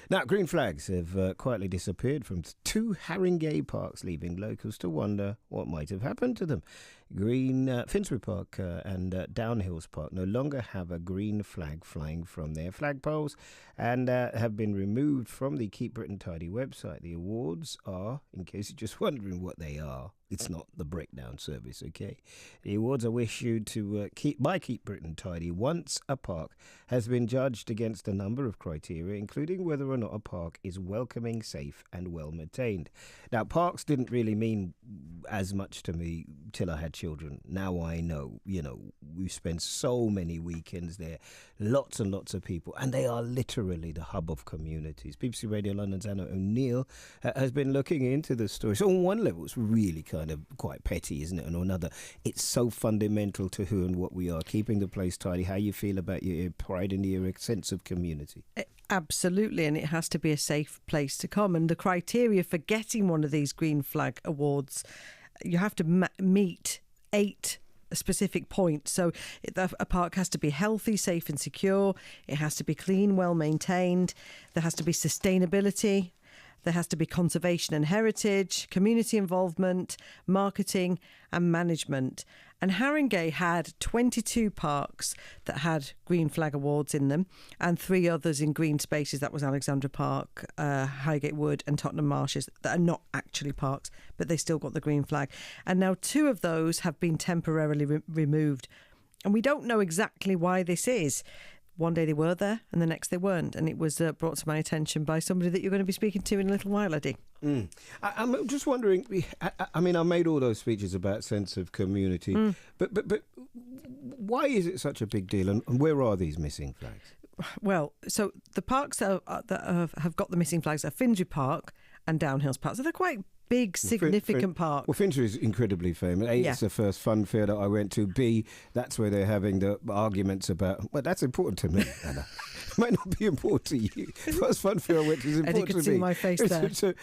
Now, green flags have quietly disappeared from two Haringey parks, leaving locals to wonder what might have happened to them. Finsbury Park and Downhills Park no longer have a green flag flying from their flagpoles and have been removed from the Keep Britain Tidy website. The awards are, in case you're just wondering what they are, it's not the breakdown service, okay? The awards are issued to Keep Britain Tidy once a park has been judged against a number of criteria, including whether or not a park is welcoming, safe and well maintained. Now, parks didn't really mean as much to me till I had children. Now I know, we spend so many weekends there, lots and lots of people, and they are literally the hub of communities. BBC Radio London's Anna O'Neill has been looking into the story. So on one level, it's really kind of quite petty, isn't it? And on another, it's so fundamental to who and what we are, keeping the place tidy. How you feel about your pride and your sense of community? Absolutely, and it has to be a safe place to come. And the criteria for getting one of these green flag awards, you have to meet 8 specific points. So a park has to be healthy, safe and secure. It has to be clean, well maintained. There has to be sustainability. There has to be conservation and heritage, community involvement, marketing and management. And Haringey had 22 parks that had green flag awards in them and 3 others in green spaces. That was Alexandra Park, Highgate Wood and Tottenham Marshes, that are not actually parks, but they still got the green flag. And now 2 of those have been temporarily removed. And we don't know exactly why this is. One day they were there and the next they weren't. And it was brought to my attention by somebody that you're going to be speaking to in a little while, Eddie. I'm just wondering, I mean, I made all those speeches about sense of community, but why is it such a big deal and where are these missing flags? Well, so the parks that have got the missing flags are Finsbury Park and Downhills Park. So they're quite big, significant park. Well, Finsbury is incredibly famous. A, it's the first fun fair that I went to. B, that's where they're having the arguments about. Well, that's important to me, Anna. It might not be important to you. First fun fair I went to is important to me. Eddie could see my face there.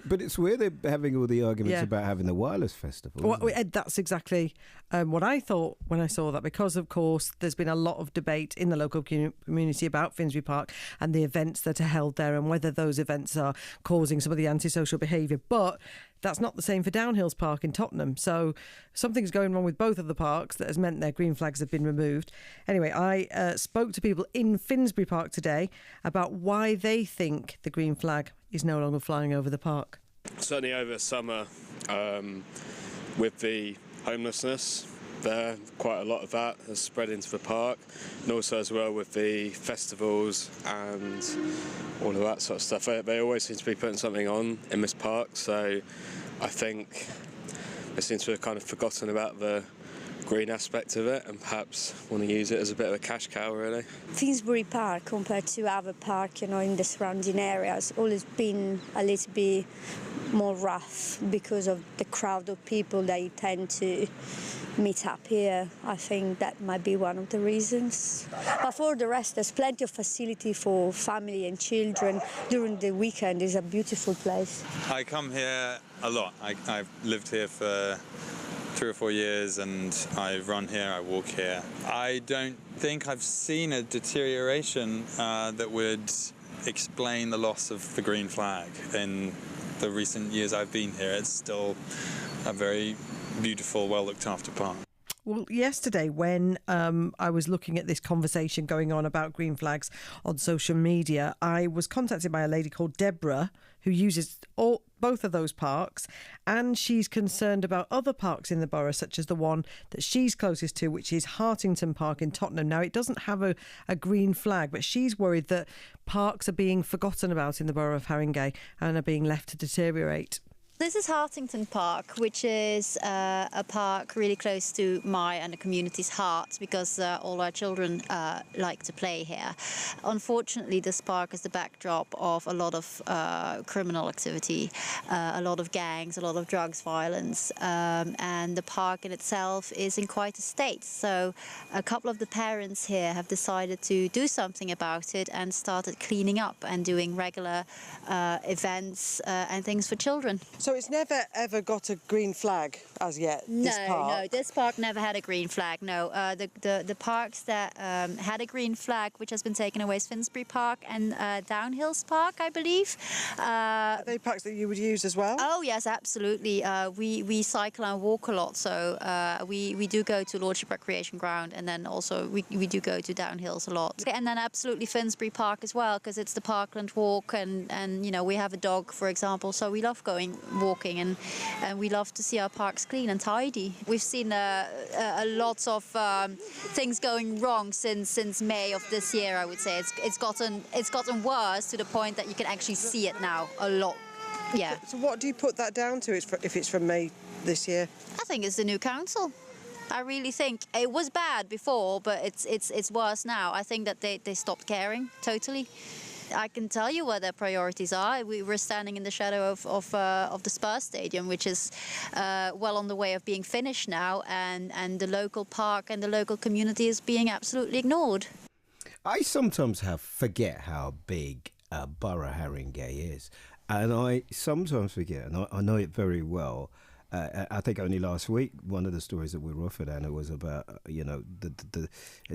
But it's where they're having all the arguments about having the wireless festival. Well, Ed, that's exactly what I thought when I saw that, because, of course, there's been a lot of debate in the local community about Finsbury Park and the events that are held there and whether those events are causing some of the antisocial behaviour. But that's not the same for Downhills Park in Tottenham. So something's going wrong with both of the parks that has meant their green flags have been removed. Anyway, I spoke to people in Finsbury Park today about why they think the green flag is no longer flying over the park. Certainly over summer, with the homelessness there, quite a lot of that has spread into the park, and also as well with the festivals and all of that sort of stuff. They always seem to be putting something on in this park, so I think they seem to have kind of forgotten about the green aspect of it and perhaps want to use it as a bit of a cash cow, really. Finsbury Park, compared to other parks, in the surrounding areas, always been a little bit more rough because of the crowd of people they tend to meet up here. I think that might be one of the reasons. But for the rest, there's plenty of facility for family and children. During the weekend, it's a beautiful place. I come here a lot. I've lived here for 3 or 4 years and I run here, I walk here. I don't think I've seen a deterioration that would explain the loss of the green flag. In the recent years I've been here, it's still a very beautiful, well looked after park. Well, yesterday when I was looking at this conversation going on about green flags on social media, I was contacted by a lady called Deborah who uses both of those parks, and she's concerned about other parks in the borough, such as the one that she's closest to, which is Hartington Park in Tottenham. Now, it doesn't have a green flag, but she's worried that parks are being forgotten about in the borough of Haringey and are being left to deteriorate. This is Hartington Park, which is a park really close to my and the community's heart because all our children like to play here. Unfortunately, this park is the backdrop of a lot of criminal activity, a lot of gangs, a lot of drugs, violence, and the park in itself is in quite a state. So a couple of the parents here have decided to do something about it and started cleaning up and doing regular events and things for children. So it's never ever got a green flag as yet. This park? No, this park never had a green flag. No, the parks that had a green flag, which has been taken away, is Finsbury Park and Downhills Park, I believe. Are they parks that you would use as well? Oh yes, absolutely. We cycle and walk a lot, so we do go to Lordship Recreation Ground, and then also we do go to Downhills a lot. And then absolutely Finsbury Park as well, because it's the Parkland Walk, and you know, we have a dog, for example, so we love going walking, and we love to see our parks clean and tidy. We've seen a lot of things going wrong since May of this year. I would say it's gotten worse to the point that you can actually see it now a lot. Yeah. So what do you put that down to? If it's from May this year? I think it's the new council. I really think it was bad before, but it's worse now. I think that they stopped caring totally. I can tell you what their priorities are. We were standing in the shadow of the Spurs Stadium, which is well on the way of being finished now, and the local park and the local community is being absolutely ignored. I sometimes forget how big Borough Haringey is, and I sometimes forget, and I know it very well. I think only last week, one of the stories that we were offered, Anna, was about, the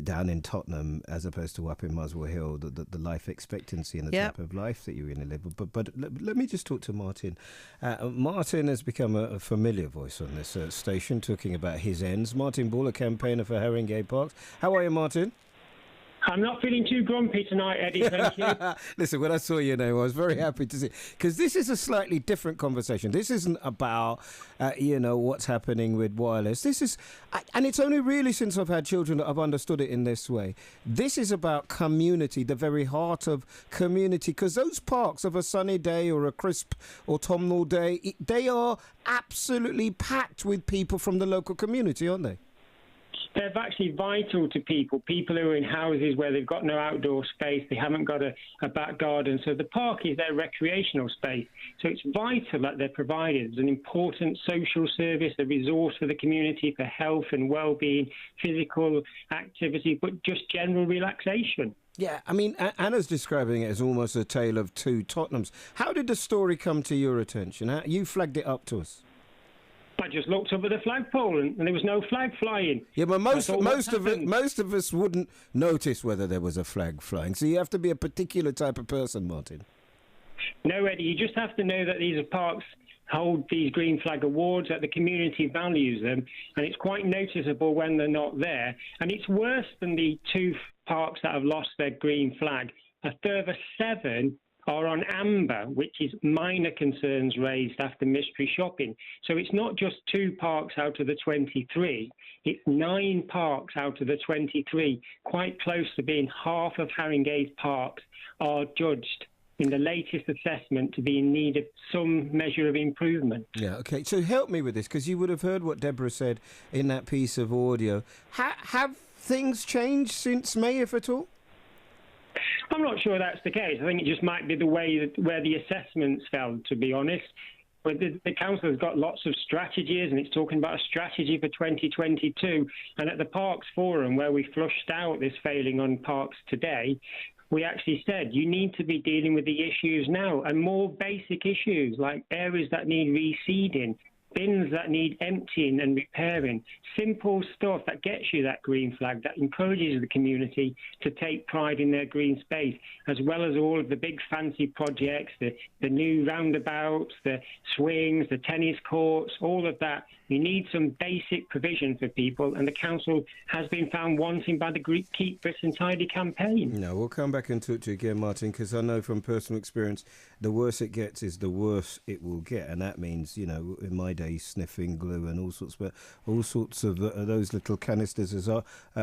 down in Tottenham as opposed to up in Muswell Hill, the life expectancy and the type of life that you're going to live. But let me just talk to Martin. Martin has become a familiar voice on this station, talking about his ends. Martin Ball, a campaigner for Haringey Parks. How are you, Martin? I'm not feeling too grumpy tonight, Eddie, thank you. Listen, when I saw your name, I was very happy to see, because this is a slightly different conversation. This isn't about, what's happening with wireless. This is, and it's only really since I've had children that I've understood it in this way. This is about community, the very heart of community, because those parks of a sunny day or a crisp autumnal day, they are absolutely packed with people from the local community, aren't they? They're actually vital to people who are in houses where they've got no outdoor space, they haven't got a back garden. So the park is their recreational space. So it's vital that they're provided as an important social service, a resource for the community for health and well-being, physical activity, but just general relaxation. Yeah, I mean, Anna's describing it as almost a tale of two Tottenhams. How did the story come to your attention? You flagged it up to us. I just looked up at the flagpole and there was no flag flying. Yeah, but most of us wouldn't notice whether there was a flag flying. So you have to be a particular type of person, Martin. No, Eddie, you just have to know that these parks hold these green flag awards, that the community values them, and it's quite noticeable when they're not there. And it's worse than the two parks that have lost their green flag. A further 7 are on amber, which is minor concerns raised after mystery shopping. So it's not just 2 parks out of the 23, it's 9 parks out of the 23, quite close to being half of Haringey's parks are judged in the latest assessment to be in need of some measure of improvement. Yeah, okay. So help me with this, because you would have heard what Deborah said in that piece of audio. Have things changed since May, if at all? I'm not sure that's the case. I think it just might be the way where the assessments fell, to be honest. But the council has got lots of strategies, and it's talking about a strategy for 2022. And at the Parks Forum, where we flushed out this failing on parks today, we actually said you need to be dealing with the issues now, and more basic issues like areas that need reseeding, bins that need emptying and repairing, simple stuff that gets you that green flag, that encourages the community to take pride in their green space, as well as all of the big fancy projects, the new roundabouts, the swings, the tennis courts, all of that. You need some basic provision for people, and the council has been found wanting by the Keep Britain Tidy campaign. No, we'll come back and talk to you again, Martin, because I know from personal experience, the worse it gets is the worse it will get, and that means, in my day, sniffing glue and all sorts of those little canisters. As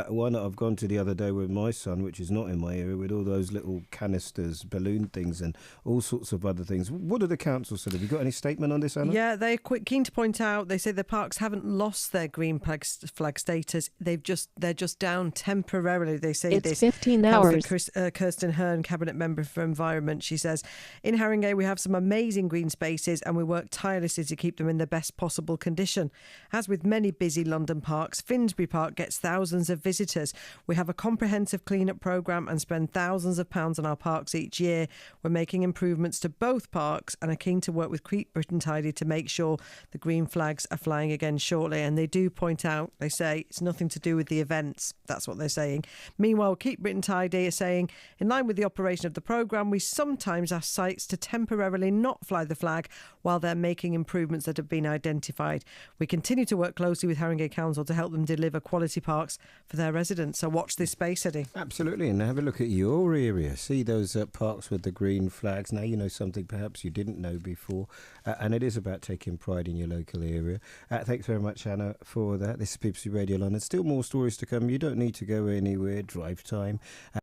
one that I've gone to the other day with my son, which is not in my area, with all those little canisters, balloon things, and all sorts of other things. What do the council say? Have you got any statement on this, Anna? Yeah, they're keen to point out. They say the parks haven't lost their green flag status. They're just down temporarily. They say it's this. 15 hours. Kirsten Hearn, cabinet member for Environment, she says, in Haringey we have some amazing green spaces, and we work tirelessly to keep them in the best best possible condition. As with many busy London parks, Finsbury Park gets thousands of visitors. We have a comprehensive clean-up programme and spend thousands of pounds on our parks each year. We're making improvements to both parks and are keen to work with Keep Britain Tidy to make sure the green flags are flying again shortly. And they do point out, they say, it's nothing to do with the events. That's what they're saying. Meanwhile, Keep Britain Tidy are saying, in line with the operation of the programme, we sometimes ask sites to temporarily not fly the flag while they're making improvements that have been identified. We continue to work closely with Haringey Council to help them deliver quality parks for their residents. So watch this space, Eddie. Absolutely, and have a look at your area. See those parks with the green flags. Now you know something perhaps you didn't know before, and it is about taking pride in your local area. Thanks very much, Anna, for that. This is BBC Radio London. Still more stories to come. You don't need to go anywhere. Drive time.